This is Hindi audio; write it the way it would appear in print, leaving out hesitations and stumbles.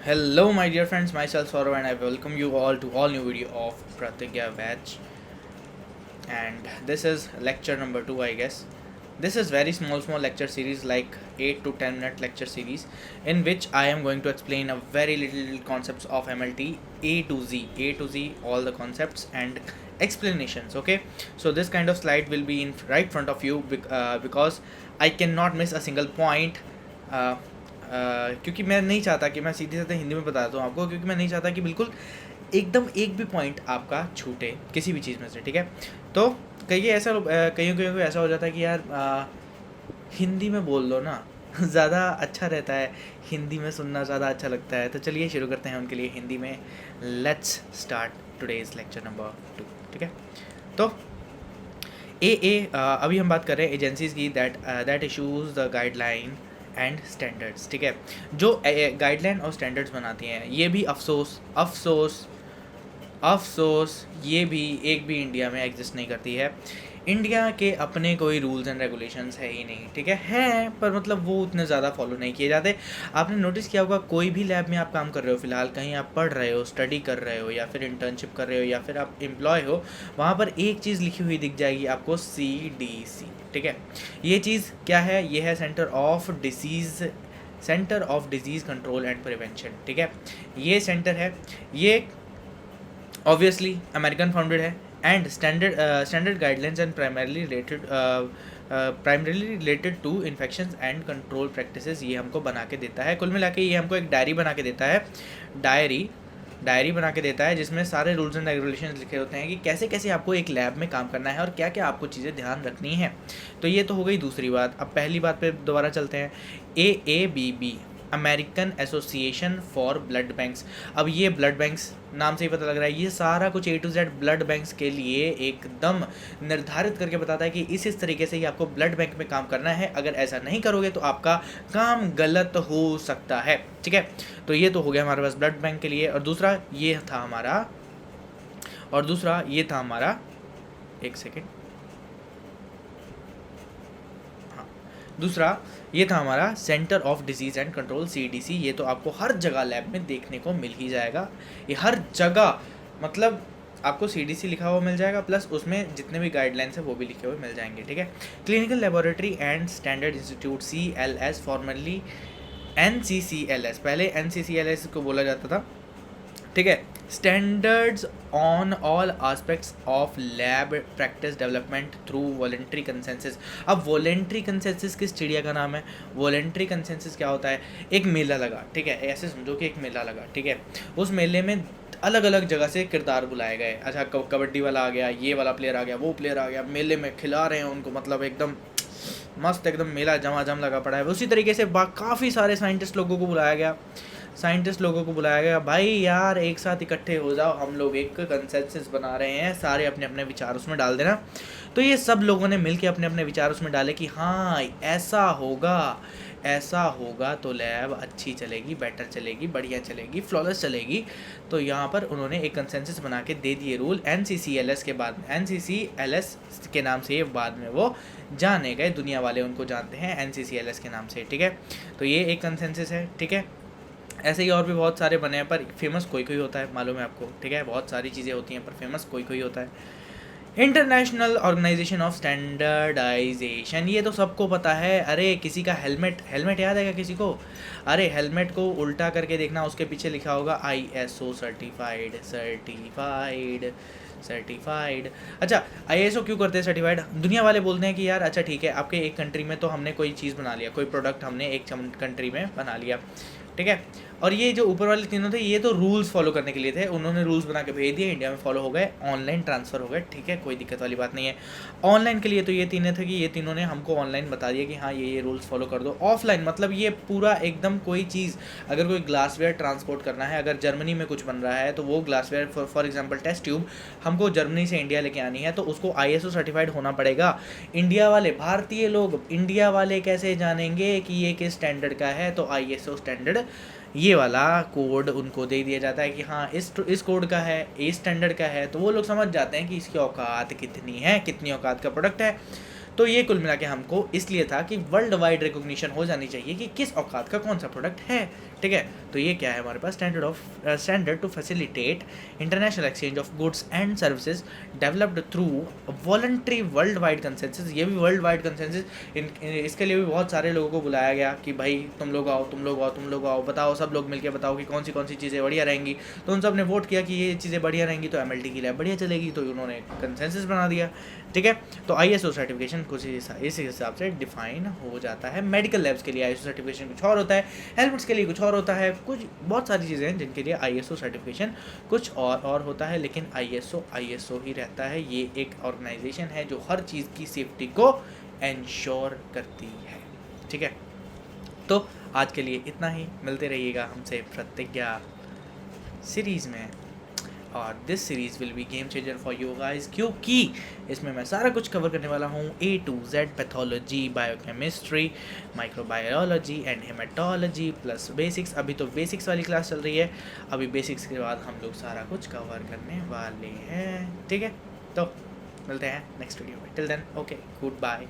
Hello, my dear friends. Myself Saurav, and I welcome you all to all new video of Pratigya Batch. And this is lecture number 2, I guess. This is very small lecture series, like 8 to 10 minute lecture series, in which I am going to explain a very little concepts of MLT A to Z, all the concepts and explanations. Okay, so this kind of slide will be in right front of you because I cannot miss a single point. क्योंकि मैं नहीं चाहता कि मैं सीधे सीधे हिंदी में बताता हूँ आपको, क्योंकि मैं नहीं चाहता कि बिल्कुल एकदम एक भी पॉइंट आपका छूटे किसी भी चीज़ में से, ठीक है। तो कईयों कईयों को ऐसा हो जाता है कि यार हिंदी में बोल दो ना ज़्यादा अच्छा रहता है, हिंदी में सुनना ज़्यादा अच्छा लगता है। तो चलिए शुरू करते हैं उनके लिए हिंदी में। Let's start today's lecture number 2, ठीक है। तो अभी हम बात कर रहे हैं एजेंसीज़ की that issues the guideline and standards, ठीक है। जो गाइडलाइन और स्टैंडर्ड्स बनाती हैं, ये भी अफसोस ये भी एक भी इंडिया में एग्जिस्ट नहीं करती है। इंडिया के अपने कोई रूल्स एंड रेगुलेशंस है ही नहीं, ठीक है पर मतलब वो उतने ज़्यादा फॉलो नहीं किए जाते। आपने नोटिस किया होगा, कोई भी लैब में आप काम कर रहे हो, फिलहाल कहीं आप पढ़ रहे हो, स्टडी कर रहे हो, या फिर इंटर्नशिप कर रहे हो, या फिर आप एम्प्लॉय हो, वहाँ पर एक चीज़ लिखी हुई दिख जाएगी आपको, CDC, ठीक है। ये चीज़ क्या है? ये है centre of disease control and prevention, ठीक है। ये सेंटर है, ये ऑब्वियसली अमेरिकन फाउंडेड है, and standard guidelines and primarily related to infections and control practices ये हमको बना के देता है। कुल मिला के ये हमको एक डायरी बना के देता है, डायरी बना के देता है, जिसमें सारे रूल्स एंड रेगुलेशंस लिखे होते हैं कि कैसे कैसे आपको एक लैब में काम करना है और क्या क्या आपको चीज़ें ध्यान रखनी है। तो ये तो हो गई दूसरी बात। अब पहली बात पे दोबारा चलते हैं। AABB, American association for blood banks. अब ये ब्लड बैंक्स नाम से ही पता लग रहा है, ये सारा कुछ A to Z blood banks के लिए एकदम निर्धारित करके बताता है कि इस तरीके से ही आपको ब्लड बैंक में काम करना है। अगर ऐसा नहीं करोगे तो आपका काम गलत हो सकता है, ठीक है। तो ये तो हो गया हमारे पास ब्लड बैंक के लिए। और दूसरा ये था हमारा एक सेकेंड, दूसरा ये था हमारा centre of disease and control, CDC। ये तो आपको हर जगह लैब में देखने को मिल ही जाएगा, ये हर जगह, मतलब आपको CDC लिखा हुआ मिल जाएगा, प्लस उसमें जितने भी गाइडलाइंस है वो भी लिखे हुए मिल जाएंगे, ठीक है। Clinical laboratory and standard institute, CLS, formerly NCCLS, पहले NCCLS को बोला जाता था, ठीक है। Standards on all aspects of lab practice development through voluntary consensus. अब वॉलेंट्री कंसेंसस किस चिड़िया का नाम है? वॉलेंट्री कंसेंसस क्या होता है? एक मेला लगा, ठीक है, ऐसे समझो कि एक मेला लगा, ठीक है। उस मेले में अलग अलग जगह से किरदार बुलाए गए। अच्छा, कबड्डी वाला आ गया, ये वाला प्लेयर आ गया, वो प्लेयर आ गया, मेले में खिला रहे हैं उनको, मतलब एकदम मस्त, एकदम मेला जमाजम लगा पड़ा है। उसी तरीके से काफ़ी सारे साइंटिस्ट लोगों को बुलाया गया, भाई यार एक साथ इकट्ठे हो जाओ, हम लोग एक कंसेंसस बना रहे हैं, सारे अपने अपने विचार उसमें डाल देना। तो ये सब लोगों ने मिलके अपने अपने विचार उसमें डाले कि हाँ ऐसा होगा तो लैब अच्छी चलेगी, बेटर चलेगी, बढ़िया चलेगी, फ्लॉलेस चलेगी। तो यहाँ पर उन्होंने एक कंसेंसस बना के दे दिए रूल NCCLS के बाद, NCCLS के नाम से बाद में वो जाने गए, दुनिया वाले उनको जानते हैं NCCLS के नाम से, ठीक है। तो ये एक कंसेंसस है, ठीक है। ऐसे ही और भी बहुत सारे बने हैं, पर फेमस कोई होता है, मालूम है आपको, ठीक है। बहुत सारी चीज़ें होती हैं पर फेमस कोई होता है। इंटरनेशनल ऑर्गेनाइजेशन ऑफ स्टैंडर्डाइजेशन, ये तो सबको पता है। अरे किसी का हेलमेट याद है क्या किसी को? अरे हेलमेट को उल्टा करके देखना, उसके पीछे लिखा होगा ISO सर्टिफाइड। अच्छा, ISO क्यों करते हैं सर्टिफाइड? दुनिया वाले बोलते हैं कि यार अच्छा ठीक है, आपके एक कंट्री में तो हमने कोई चीज़ बना लिया, कोई प्रोडक्ट हमने एक कंट्री में बना लिया, ठीक है। और ये जो ऊपर वाले तीनों थे, ये तो रूल्स फॉलो करने के लिए थे, उन्होंने रूल्स बना के भेज दिए, इंडिया में फॉलो हो गए, ऑनलाइन ट्रांसफ़र हो गए, ठीक है, कोई दिक्कत वाली बात नहीं है। ऑनलाइन के लिए तो ये तीनों थे कि ये तीनों ने हमको ऑनलाइन बता दिया कि हाँ ये रूल्स फॉलो कर दो। ऑफलाइन मतलब ये पूरा एकदम कोई चीज़, अगर कोई ग्लासवेयर ट्रांसपोर्ट करना है, अगर जर्मनी में कुछ बन रहा है तो वो glassware for example test tube हमको जर्मनी से इंडिया लेके आनी है, तो उसको ISO सर्टिफाइड होना पड़ेगा। इंडिया वाले, भारतीय लोग, इंडिया वाले कैसे जानेंगे कि ये किस स्टैंडर्ड का है? तो ISO स्टैंडर्ड, ये वाला कोड उनको दे दिया जाता है कि हाँ इस कोड का है, इस स्टैंडर्ड का है, तो वो लोग समझ जाते हैं कि इसकी औकात कितनी है, कितनी औकात का प्रोडक्ट है। तो ये कुल मिला के हमको इसलिए था कि वर्ल्ड वाइड रिकॉग्निशन हो जानी चाहिए कि किस औकात का कौन सा प्रोडक्ट है, ठीक है। तो ये क्या है हमारे पास, standard to facilitate international exchange of goods and services developed through voluntary world wide consensus. ये भी वर्ल्ड वाइड कंसेंसस, इसके लिए भी बहुत सारे लोगों को बुलाया गया कि भाई तुम लोग आओ, तुम लोग आओ, तुम लोग आओ, बताओ, सब लोग मिलकर बताओ कि कौन सी चीज़ें बढ़िया रहेंगी। तो उन सब ने वोट किया कि ये चीज़ें बढ़िया रहेंगी तो MLT की लैब बढ़िया चलेगी, तो उन्होंने कंसेंसस बना दिया, ठीक है। तो ISO सर्टिफिकेशन कुछ इस हिसाब से डिफाइन हो जाता है। मेडिकल लैब्स के लिए ISO सर्टिफिकेशन कुछ और होता है, हेलमेट्स के लिए कुछ और होता है, कुछ बहुत सारी चीज़ें हैं जिनके लिए ISO सर्टिफिकेशन कुछ और होता है, लेकिन ISO ही रहता है। ये एक ऑर्गेनाइजेशन है जो हर चीज़ की सेफ्टी को इंश्योर करती है, ठीक है। तो आज के लिए इतना ही, मिलते रहिएगा हमसे प्रतिज्ञा सीरीज़ में, और this series will be game changer for you guys, क्योंकि इसमें मैं सारा कुछ कवर करने वाला हूँ, A to Z, pathology, biochemistry, microbiology and haematology plus basics. अभी तो बेसिक्स वाली क्लास चल रही है, अभी बेसिक्स के बाद हम लोग सारा कुछ कवर करने वाले हैं, ठीक है। तो मिलते हैं नेक्स्ट वीडियो में, till then okay, good bye.